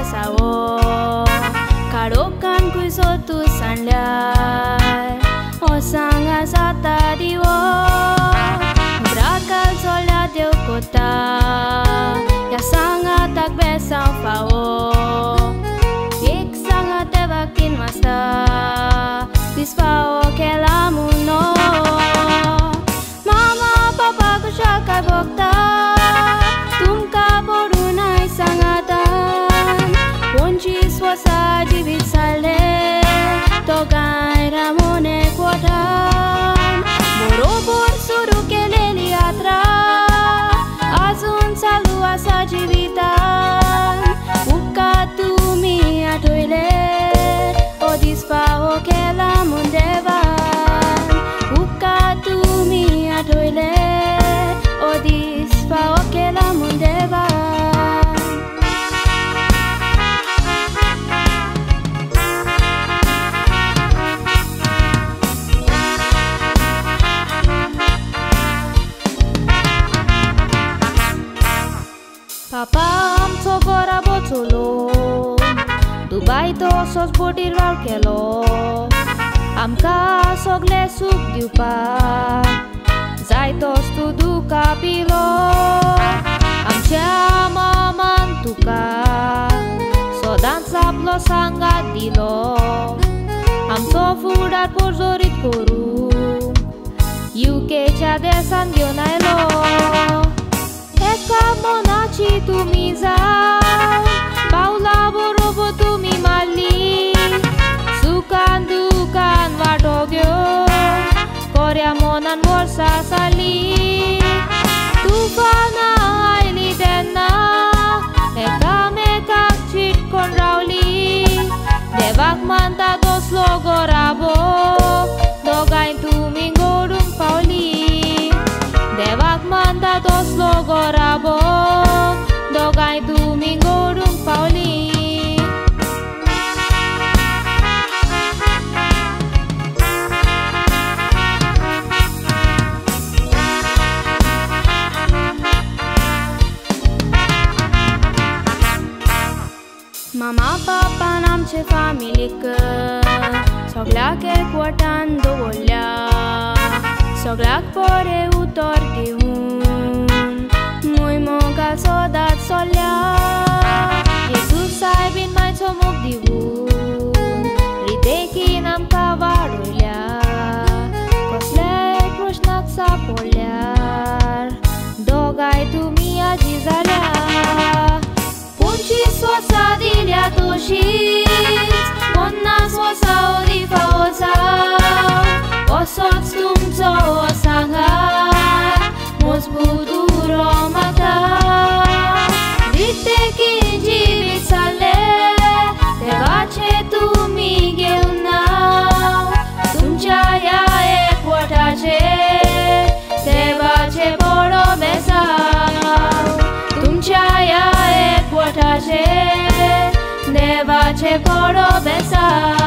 asawo karokan kuy sotu sanlyar o sanga sata diwo drakal solya deu kota ya sanga tak besang fao ik sanga tevakin masta disfao kelamuno mama papa ko shakai bokta Swasa jibit sale togai ramone kotam borobor suru keleli atra azun salu asa jivitan uka tumi atoile odispa okela mundevan uka tumi atoile odispa okela mundevan Papa am sogora botolo Dubai to sos bodir valkelo am ka sogle suk diupa Zai to studu kapilo am chama mantuka so dansa plo sanga dilo am so fudar porzorit koru UK cha desan gyonailo Eka monaci tu mizau Paula borobo tu mi mali Sukan dukan vatogyo Korea monan borsa sali Tufana aili denna Eka mekak chit kon rauli Devak manta dos logo rabo Dogain tu mingorung pauli Devak manta dos logo rabo Dogai domingo dum pauli Mama papa nam ce familică Sogla ke kuatan do bolya Sogla pore utor diun Mui mogal sodat solya Jesus ai bin mai somok diun Riteki nam kavarulya Kosle krushnak sa polyar Dogai tu mia jizalya Punci sosa dilya toshit Monna sosa olifa osa Osot stumco osangar Mosbuduro mata Riteki jibit sale Tevace tumi geunau Tumchaya ekvotace Tevace boro besau Tumchaya ekvotace Tevace boro besau